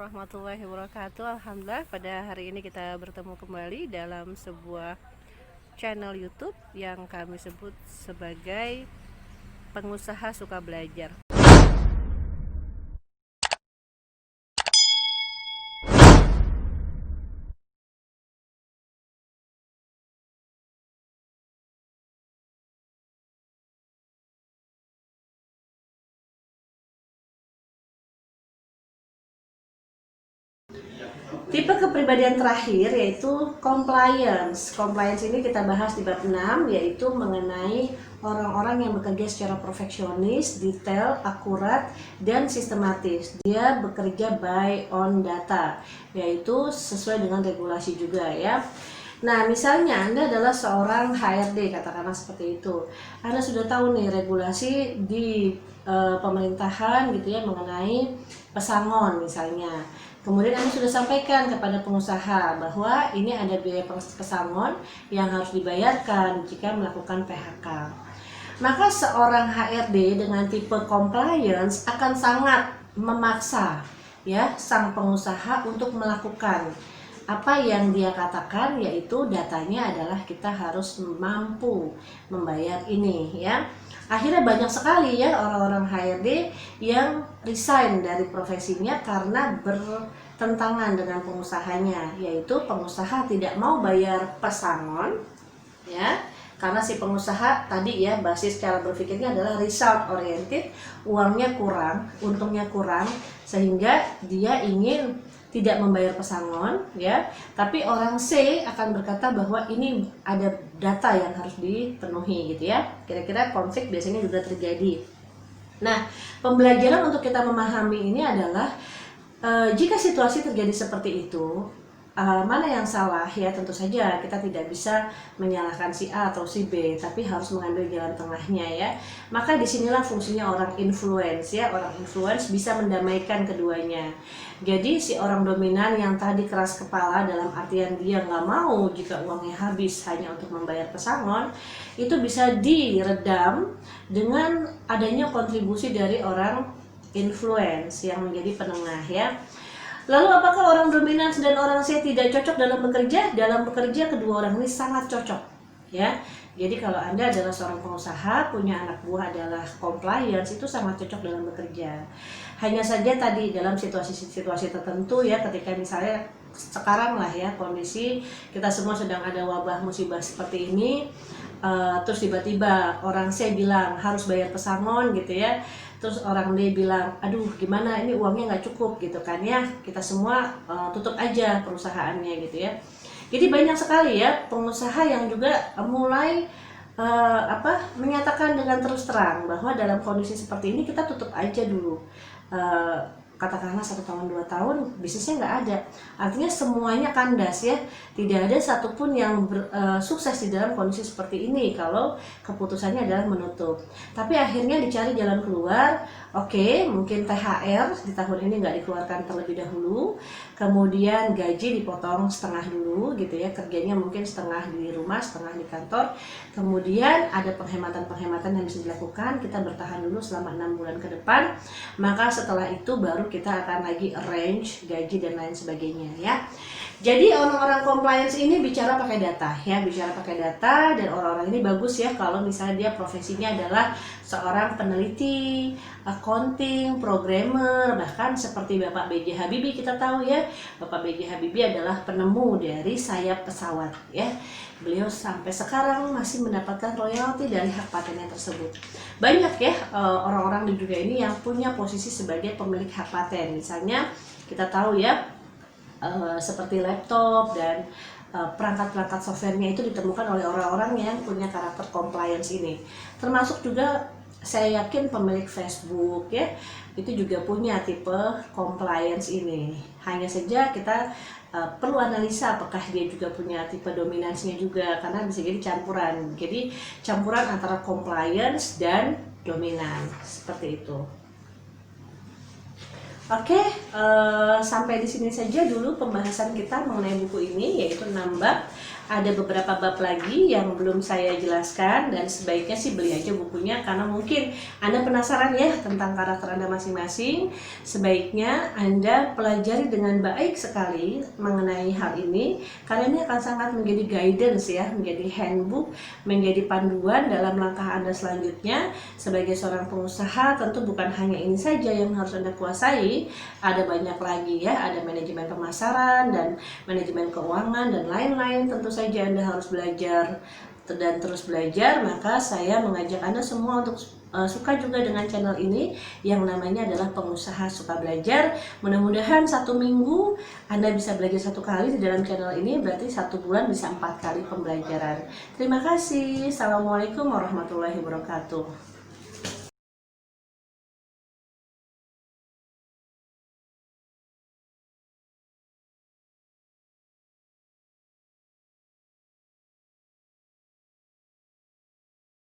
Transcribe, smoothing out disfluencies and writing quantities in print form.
warahmatullahi wabarakatuh. Alhamdulillah pada hari ini kita bertemu kembali dalam sebuah channel YouTube yang kami sebut sebagai Pengusaha Suka Belajar. Tipe kepribadian terakhir yaitu compliance. Compliance ini kita bahas di bab 6, yaitu mengenai orang-orang yang bekerja secara perfeksionis, detail, akurat, dan sistematis. Dia bekerja by on data, yaitu sesuai dengan regulasi juga ya. Nah, misalnya Anda adalah seorang HRD, katakanlah seperti itu. Anda sudah tahu nih regulasi di pemerintahan gitu ya mengenai pesangon misalnya. Kemudian Anda sudah sampaikan kepada pengusaha bahwa ini ada biaya pesangon yang harus dibayarkan jika melakukan PHK. Maka seorang HRD dengan tipe compliance akan sangat memaksa ya sang pengusaha untuk melakukan apa yang dia katakan, yaitu datanya adalah kita harus mampu membayar ini ya. Akhirnya banyak sekali ya orang-orang HRD yang resign dari profesinya karena bertentangan dengan pengusahanya, yaitu pengusaha tidak mau bayar pesangon ya, karena si pengusaha tadi ya basis cara berpikirnya adalah result oriented, uangnya kurang, untungnya kurang, sehingga dia ingin tidak membayar pesangon ya, tapi orang C akan berkata bahwa ini ada data yang harus dipenuhi gitu ya. Kira-kira konflik biasanya juga terjadi. Nah, pembelajaran untuk kita memahami ini adalah jika situasi terjadi seperti itu, mana yang salah ya, tentu saja kita tidak bisa menyalahkan si A atau si B, tapi harus mengambil jalan tengahnya ya. Maka disinilah fungsinya orang influence ya. Orang influence bisa mendamaikan keduanya. Jadi si orang dominan yang tadi keras kepala dalam artian dia nggak mau jika uangnya habis hanya untuk membayar pesangon, itu bisa diredam dengan adanya kontribusi dari orang influence yang menjadi penengah ya. Lalu apakah orang dominan dan orang C tidak cocok dalam bekerja? Dalam bekerja kedua orang ini sangat cocok ya. Jadi kalau Anda adalah seorang pengusaha, punya anak buah adalah compliance, itu sangat cocok dalam bekerja. Hanya saja tadi dalam situasi-situasi tertentu ya, ketika misalnya sekarang lah ya kondisi kita semua sedang ada wabah musibah seperti ini, terus tiba-tiba orang C bilang harus bayar pesangon gitu ya, terus orang D bilang aduh gimana ini uangnya nggak cukup gitu kan ya, kita semua tutup aja perusahaannya gitu ya. Jadi banyak sekali ya pengusaha yang juga mulai menyatakan dengan terus terang bahwa dalam kondisi seperti ini kita tutup aja dulu, katakanlah 1 tahun 2 tahun bisnisnya nggak ada, artinya semuanya kandas ya, tidak ada satupun yang sukses di dalam kondisi seperti ini kalau keputusannya adalah menutup. Tapi akhirnya dicari jalan keluar. Oke, mungkin THR di tahun ini nggak dikeluarkan terlebih dahulu, kemudian gaji dipotong setengah dulu gitu ya, kerjanya mungkin setengah di rumah, setengah di kantor, kemudian ada penghematan-penghematan yang bisa dilakukan, kita bertahan dulu selama 6 bulan ke depan, maka setelah itu baru kita akan lagi arrange gaji dan lain sebagainya ya. Jadi orang-orang compliance ini bicara pakai data ya, bicara pakai data, dan orang-orang ini bagus ya kalau misalnya dia profesinya adalah seorang peneliti, accounting, programmer, bahkan seperti Bapak B.J. Habibie. Kita tahu ya, Bapak B.J. Habibie adalah penemu dari sayap pesawat ya. Beliau sampai sekarang masih mendapatkan royalti dari hak patennya tersebut. Banyak ya orang-orang di dunia ini yang punya posisi sebagai pemilik hak paten. Misalnya kita tahu ya, seperti laptop dan perangkat-perangkat softwarenya itu ditemukan oleh orang-orang yang punya karakter compliance ini. Termasuk juga saya yakin pemilik Facebook ya, itu juga punya tipe compliance ini. Hanya saja kita perlu analisa apakah dia juga punya tipe dominansinya juga, karena bisa jadi campuran. Jadi campuran antara compliance dan dominan seperti itu. Oke, sampai di sini saja dulu pembahasan kita mengenai buku ini, yaitu 6 bab. ada beberapa bab lagi yang belum saya jelaskan, dan sebaiknya sih beli aja bukunya karena mungkin Anda penasaran ya tentang karakter Anda masing-masing. Sebaiknya Anda pelajari dengan baik sekali mengenai hal ini karena ini akan sangat menjadi guidance ya, menjadi handbook, menjadi panduan dalam langkah Anda selanjutnya. Sebagai seorang pengusaha tentu bukan hanya ini saja yang harus Anda kuasai, ada banyak lagi ya, ada manajemen pemasaran dan manajemen keuangan dan lain-lain. Tentu saja Anda harus belajar dan terus belajar. Maka saya mengajak Anda semua untuk suka juga dengan channel ini yang namanya adalah Pengusaha Suka Belajar. Mudah-mudahan 1 minggu Anda bisa belajar 1 kali di dalam channel ini, berarti 1 bulan bisa 4 kali pembelajaran. Terima kasih. Assalamualaikum warahmatullahi wabarakatuh.